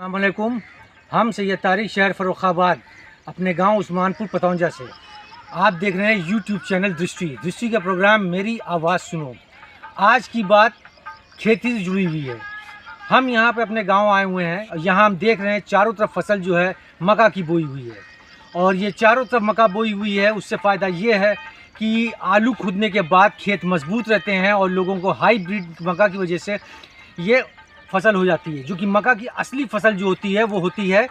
अस्सलामुअलैकुम। हम सैयद तारिक, शहर फ़र्रुखाबाद, अपने गांव उस्मानपुर पतौंजा से। आप देख रहे हैं यूट्यूब चैनल दृष्टि का प्रोग्राम मेरी आवाज़ सुनो। आज की बात खेती से जुड़ी हुई है। हम यहाँ पे अपने गांव आए हुए हैं और यहाँ हम देख रहे हैं चारों तरफ फसल जो है मक्का की बोई हुई है। और ये चारों तरफ मक्का बोई हुई है, उससे फ़ायदा ये है कि आलू खुदने के बाद खेत मजबूत रहते हैं और लोगों को हाईब्रिड मक्का की वजह से ये फसल हो जाती है। जो कि मक्का की असली फसल जो होती है वो होती है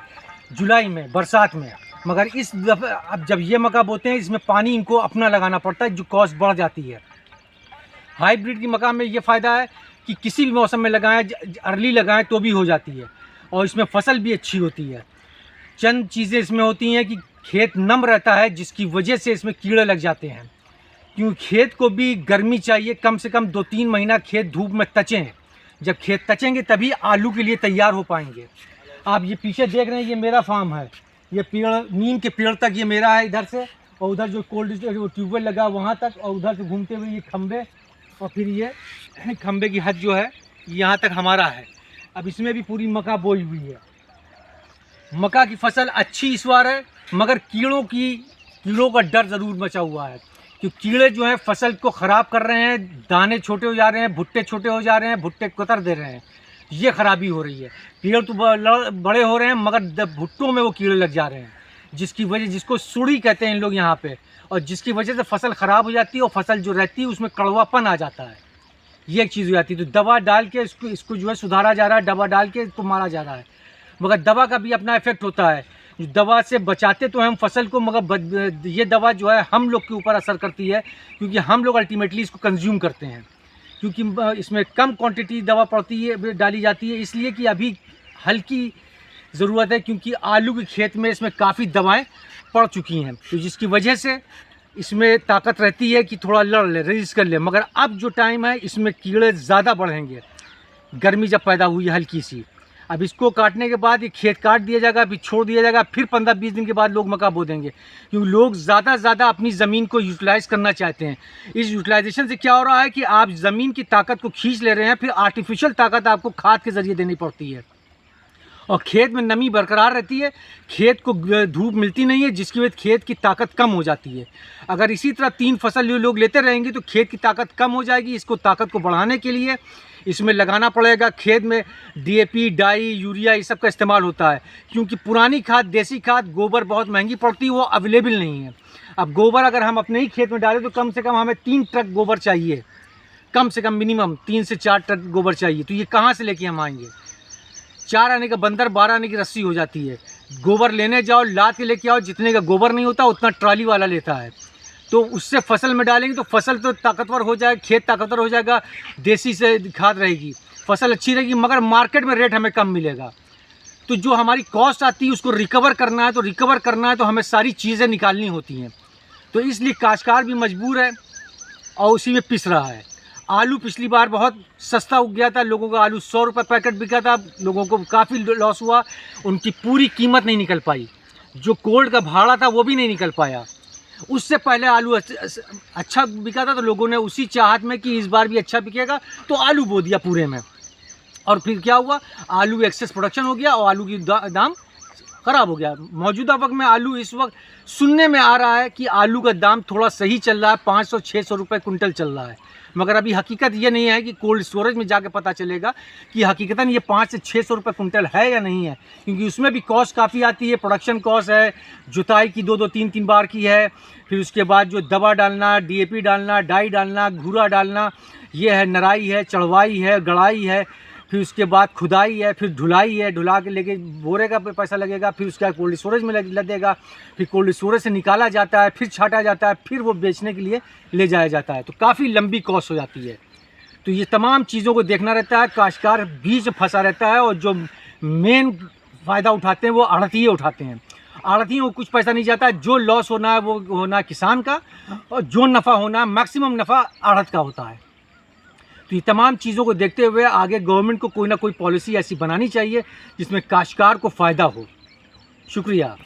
जुलाई में, बरसात में। मगर इस दफ़े अब जब ये मक्का बोते हैं इसमें पानी इनको अपना लगाना पड़ता है, जो कॉस्ट बढ़ जाती है। हाइब्रिड की मक्का में ये फ़ायदा है कि किसी भी मौसम में लगाएं, अर्ली लगाएं तो भी हो जाती है और इसमें फसल भी अच्छी होती है। चंद चीज़ें इसमें होती हैं कि खेत नम रहता है, जिसकी वजह से इसमें कीड़े लग जाते हैं। क्योंकि खेत को भी गर्मी चाहिए, कम से कम 2-3 महीना खेत धूप में तचें। जब खेत तचेंगे तभी आलू के लिए तैयार हो पाएंगे। आप ये पीछे देख रहे हैं, ये मेरा फार्म है। ये पेड़, नीम के पेड़ तक ये मेरा है इधर से, और उधर जो कोल्ड ट्यूबवेल लगा वहाँ तक, और उधर से घूमते हुए ये खंबे, और फिर ये खंबे की हद जो है यहाँ तक हमारा है। अब इसमें भी पूरी मक्का बोई हुई है। मक्का की फसल अच्छी इस बार है, मगर कीड़ों का डर ज़रूर मचा हुआ है। क्योंकि कीड़े जो हैं फसल को ख़राब कर रहे हैं, दाने छोटे हो जा रहे हैं, भुट्टे छोटे हो जा रहे हैं, भुट्टे कुतर दे रहे हैं। ये खराबी हो रही है। पेड़ तो बड़े हो रहे हैं मगर भुट्टों में वो कीड़े लग जा रहे हैं, जिसकी वजह, जिसको सुड़ी कहते हैं इन लोग यहाँ पे, और जिसकी वजह से फसल ख़राब हो जाती है और फसल जो रहती है उसमें कड़वापन आ जाता है। ये एक चीज़ हो जाती है। तो दवा डाल के इसको जो है सुधारा जा रहा है, दवा डाल के इसको मारा जा रहा है। मगर दवा का भी अपना इफेक्ट होता है। दवा से बचाते तो हम फसल को, मगर ये दवा जो है हम लोग के ऊपर असर करती है, क्योंकि हम लोग अल्टीमेटली इसको कंज्यूम करते हैं। क्योंकि इसमें कम क्वांटिटी दवा पड़ती है, डाली जाती है, इसलिए कि अभी हल्की ज़रूरत है। क्योंकि आलू के खेत में इसमें काफ़ी दवाएं पड़ चुकी हैं, तो जिसकी वजह से इसमें ताकत रहती है कि थोड़ा लड़ ले, रेजिस्ट कर ले। मगर अब जो टाइम है इसमें कीड़े ज़्यादा बढ़ेंगे। गर्मी जब पैदा हुई है हल्की सी, अब इसको काटने के बाद ये खेत काट दिया जाएगा, फिर छोड़ दिया जाएगा, फिर 15-20 दिन के बाद लोग मक्का बो देंगे। क्योंकि लोग ज़्यादा से ज़्यादा अपनी ज़मीन को यूटिलाइज़ करना चाहते हैं। इस यूटिलाइजेशन से क्या हो रहा है कि आप ज़मीन की ताकत को खींच ले रहे हैं, फिर आर्टिफिशियल ताकत आपको खाद के ज़रिए देनी पड़ती है, और खेत में नमी बरकरार रहती है, खेत को धूप मिलती नहीं है, जिसकी वजह से खेत की ताकत कम हो जाती है। अगर इसी तरह 3 फसल लोग लेते रहेंगे तो खेत की ताकत कम हो जाएगी। इसको ताकत को बढ़ाने के लिए इसमें लगाना पड़ेगा। खेत में DAP, डाई, यूरिया, ये सब का इस्तेमाल होता है। क्योंकि पुरानी खाद, देसी खाद, गोबर बहुत महंगी पड़ती है, वो अवेलेबल नहीं है। अब गोबर अगर हम अपने ही खेत में डालें तो कम से कम हमें 3 ट्रक गोबर चाहिए, कम से कम मिनिमम 3 से 4 ट्रक गोबर चाहिए। तो ये कहाँ से लेके हम आएंगे? 4 आने का बंदर, 12 आने की रस्सी हो जाती है। गोबर लेने जाओ, लाद के लेके आओ, जितने का गोबर नहीं होता उतना ट्राली वाला लेता है। तो उससे फसल में डालेंगे तो फसल तो ताकतवर हो जाएगा, खेत ताकतवर हो जाएगा, देसी से खाद रहेगी, फसल अच्छी रहेगी, मगर मार्केट में रेट हमें कम मिलेगा। तो जो हमारी कॉस्ट आती है उसको रिकवर करना है तो हमें सारी चीज़ें निकालनी होती हैं। तो इसलिए काश्तकार भी मजबूर है और उसी में पिस रहा है। आलू पिछली बार बहुत सस्ता उग गया था, लोगों का आलू 100 रुपये पैकेट बिका था, लोगों को काफ़ी लॉस हुआ, उनकी पूरी कीमत नहीं निकल पाई। जो कोल्ड का भाड़ा था वो भी नहीं निकल पाया। उससे पहले आलू अच्छा बिका था, तो लोगों ने उसी चाहत में कि इस बार भी अच्छा बिकेगा तो आलू बो दिया पूरे में, और फिर क्या हुआ, आलू एक्सेस प्रोडक्शन हो गया और आलू की दाम ख़राब हो गया। मौजूदा वक्त में आलू, इस वक्त सुनने में आ रहा है कि आलू का दाम थोड़ा सही चल रहा है, 500-600 रुपये कुंटल चल रहा है। मगर अभी हकीकत ये नहीं है कि कोल्ड स्टोरेज में जाके पता चलेगा कि हकीकतन ये 500 से 600 रुपये कुंटल है या नहीं है। क्योंकि उसमें भी कॉस्ट काफ़ी आती है, प्रोडक्शन कॉस्ट है, जुताई की 2-2, 3-3 बार की है, फिर उसके बाद जो दवा डालना, DAP डालना, डाई डालना, घूरा डालना, ये है, नराई है, चढ़वाई है, गड़ाई है, फिर उसके बाद खुदाई है, फिर ढुलाई है, ढुला के लेके बोरे का पैसा लगेगा, फिर उसके बाद कोल्ड स्टोरेज में लगेगा, फिर कोल्ड स्टोरेज से निकाला जाता है, फिर छाटा जाता है, फिर वो बेचने के लिए ले जाया जाता है। तो काफ़ी लंबी कॉस्ट हो जाती है। तो ये तमाम चीज़ों को देखना रहता है। काश्तकार बीच में फंसा रहता है, और जो मेन फ़ायदा उठाते हैं वो आढ़तिये उठाते हैं। आढ़तियों को कुछ पैसा नहीं जाता है। जो लॉस होना है वो होना है किसान का, और जो नफ़ा होना है, मैक्सिमम नफ़ा आढ़त का होता है। तो ये तमाम चीज़ों को देखते हुए आगे गवर्नमेंट को कोई ना कोई पॉलिसी ऐसी बनानी चाहिए जिसमें काश्तकार को फ़ायदा हो। शुक्रिया।